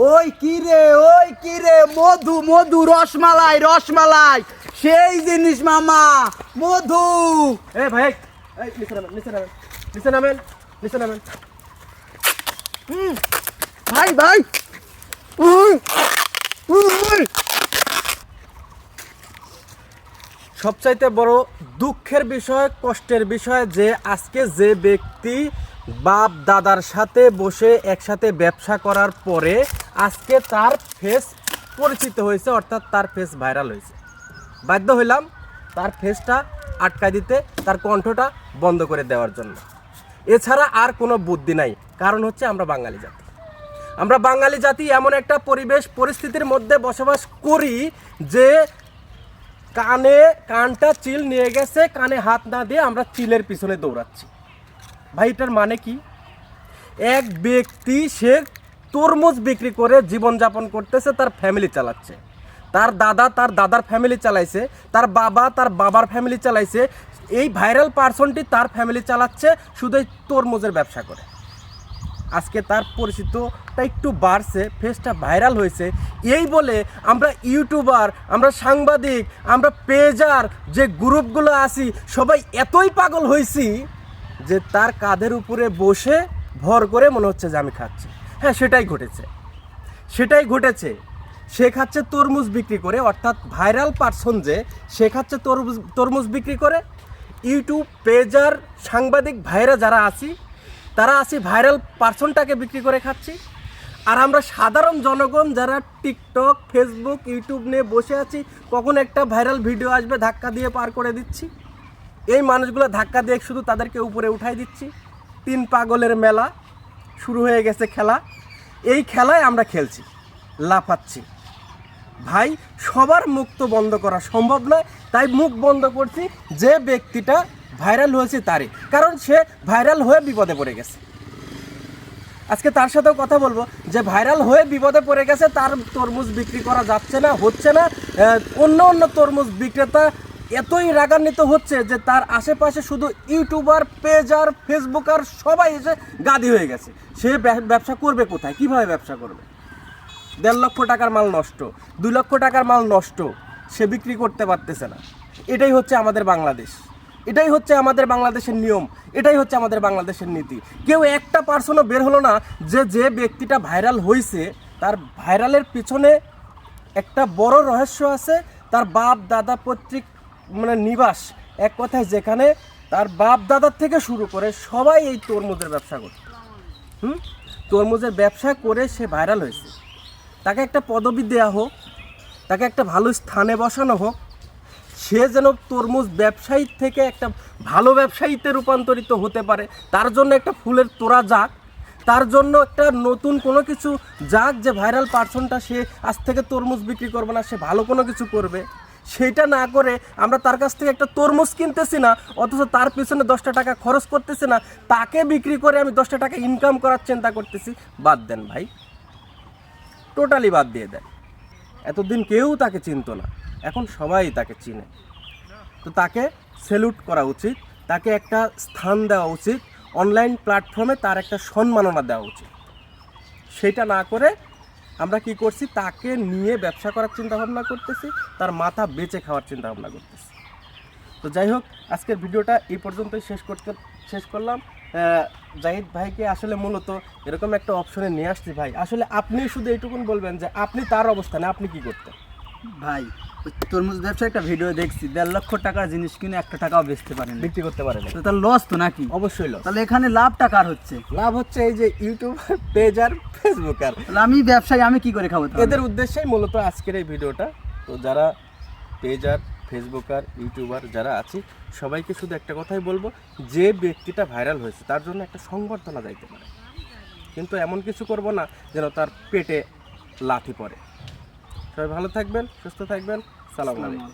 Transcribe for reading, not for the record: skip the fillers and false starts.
ওই কি রে মধু মধু রসমালাই রসমালাই সেই জিনিস মামা মধু। এ ভাই, এই নিচে নামেন। ভাই ভাই উই, উই। সবচাইতে বড় দুঃখের বিষয়, কষ্টের বিষয় যে আজকে যে ব্যক্তি বাপ দাদার সাথে বসে একসাথে ব্যবসা করার পরে আজকে তার ফেস পরিচিত হয়েছে, অর্থাৎ তার ফেস ভাইরাল হয়েছে। বাধ্য হইলাম তার ফেসটা আটকায় দিতে, তার কণ্ঠটা বন্ধ করে দেওয়ার জন্য। এছাড়া আর কোনো বুদ্ধি নাই। কারণ হচ্ছে আমরা বাঙালি জাতি এমন একটা পরিস্থিতির মধ্যে বসবাস করি যে কানটা চিল নিয়ে গেছে, কানে হাত না দিয়ে আমরা চিলের পিছনে দৌড়াচ্ছি। ভাই এটার মানে কি? এক ব্যক্তি সে তরমুজ বিক্রি করে জীবনযাপন করতেছে, তার ফ্যামিলি চালাচ্ছে। তার দাদার ফ্যামিলি চালাইছে, তার বাবার ফ্যামিলি চালাইছে। এই ভাইরাল পার্সনটি তার ফ্যামিলি চালাচ্ছে শুধু এই তরমুজের ব্যবসা করে। আজকে তার পরিচিতটা একটু বাড়ছে, ফেসটা ভাইরাল হয়েছে, এই বলে আমরা ইউটিউবার, আমরা সাংবাদিক, আমরা পেজার যে গ্রুপগুলো আছি সবাই এতই পাগল হয়েছি যে তার কাঁধের উপরে বসে ভর করে মনে হচ্ছে যে আমি খাচ্ছি। হ্যাঁ, সেটাই ঘটেছে। সে খাচ্ছে তরমুজ বিক্রি করে, অর্থাৎ ভাইরাল পার্সন যে সে খাচ্ছে তরমুজ বিক্রি করে। ইউটিউব পেজার সাংবাদিক ভাইরা যারা আছি তারা ভাইরাল পার্সনটাকে বিক্রি করে খাচ্ছি। আর আমরা সাধারণ জনগণ যারা টিকটক, ফেসবুক, ইউটিউব নিয়ে বসে আছি, কখন একটা ভাইরাল ভিডিও আসবে ধাক্কা দিয়ে পার করে দিচ্ছি। এই মানুষগুলো ধাক্কা দিয়ে শুধু তাদেরকে উপরে উঠাই দিচ্ছি। তিন পাগলের মেলা শুরু হয়ে গেছে খেলা। এই খেলায় আমরা খেলছি, লাফাচ্ছি। ভাই সবার মুখ তো বন্ধ করা সম্ভব নয়, তাই মুখ বন্ধ করছি যে ব্যক্তিটা ভাইরাল হয়েছে তারই। কারণ সে ভাইরাল হয়ে বিপদে পড়ে গেছে। আজকে তার সাথেও কথা বলবো যে ভাইরাল হয়ে বিপদে পড়ে গেছে, তার তরমুজ বিক্রি করা যাচ্ছে না, হচ্ছে না। অন্য তরমুজ বিক্রেতা এতই রাগান্বিত হচ্ছে যে তার আশেপাশে শুধু ইউটিউবার, পেজার, ফেসবুকার সবাই এসে গাদি হয়ে গেছে। সে ব্যবসা করবে কোথায়, কিভাবে ব্যবসা করবে? 1.5 লক্ষ টাকার মাল নষ্ট, 2 লক্ষ টাকার মাল নষ্ট, সে বিক্রি করতে পারতেছে না। এটাই হচ্ছে আমাদের বাংলাদেশ, এটাই হচ্ছে আমাদের বাংলাদেশের নিয়ম, এটাই হচ্ছে আমাদের বাংলাদেশের নীতি। কেউ একটা পার্সনও বের হলো না যে ব্যক্তিটা ভাইরাল হয়েছে তার ভাইরালের পিছনে একটা বড় রহস্য আছে। তার বাপ দাদা পৈতৃক নিবাস, এক কথায় যেখানে তার বাপ দাদার থেকে শুরু করে সবাই এই তরমুজের ব্যবসা করত। তরমুজের ব্যবসা করে সে ভাইরাল হয়েছে। তাকে একটা পদবি দেওয়া হোক, তাকে একটা ভালো স্থানে বসানো হোক, সে যেন তরমুজ ব্যবসায়ী থেকে একটা ভালো ব্যবসায়ীতে রূপান্তরিত হতে পারে। তার জন্য একটা ফুলের তোড়া যাক, তার জন্য একটা নতুন কোনো কিছু যাক, যে ভাইরাল পার্সনটা সে আজ থেকে তরমুজ বিক্রি করবে না, সে ভালো কোনো কিছু করবে। সেটা না করে আমরা তার কাছ থেকে একটা তরমুজ কিনতেছি না, অথচ তার পিছনে 10টা টাকা খরচ করতেছি না, তাকে বিক্রি করে আমি 10টা টাকা ইনকাম করার চিন্তা করতেছি। বাদ দেন ভাই, টোটালি বাদ দিয়ে দেন। এতদিন কেউ তাকে চিনতো না, এখন সবাই তাকে চিনে। তো তাকে স্যালুট করা উচিত, তাকে একটা স্থান দেওয়া উচিত, অনলাইন প্ল্যাটফর্মে তার একটা সম্মাননা দেওয়া উচিত। সেটা না করে আমরা কি করছি, তাকে নিয়ে ব্যবসা করার চিন্তাভাবনা করতেছি, তার মাথা বেচে খাওয়ার চিন্তাভাবনা করতেছি। তো যাই হোক, আজকের ভিডিওটা এই পর্যন্তই শেষ করলাম। জাহিদ ভাইকে আসলে মূলত এরকম একটা অপশনে নিয়ে আসছি। ভাই আসলে আপনি শুধু এইটুকুন বলবেন যে আপনি তার অবস্থানে আপনি কি করতেন? ভাই তরমুজ ব্যবসা একটা ভিডিও দেখছি, 1.5 লক্ষ টাকার জিনিস কিনে 1 টাকাও বেচতে পারেন, বিক্রি করতে পারেন, তো তার লস তো নাকি? অবশ্যই লস। তাহলে এখানে লাভটা কার হচ্ছে? লাভ হচ্ছে এই যে ইউটিউবার, পেজার, ফেসবুকার। তাহলে আমি ব্যবসায়ী, আমি কি করে খাবো? এদের উদ্দেশ্যেই মূলত আজকের এই ভিডিওটা। তো যারা পেজার, ফেসবুকার, ইউটিউবার যারা আছি সবাইকে শুধু একটা কথাই বলবো, যে ব্যক্তিটা ভাইরাল হয়েছে তার জন্য একটা সংবর্ধনা যাইতে পারে, কিন্তু এমন কিছু করব না যেন তার পেটে লাথি পড়ে। সবাই ভালো থাকবেন, সুস্থ থাকবেন। সালাম আলাইকুম।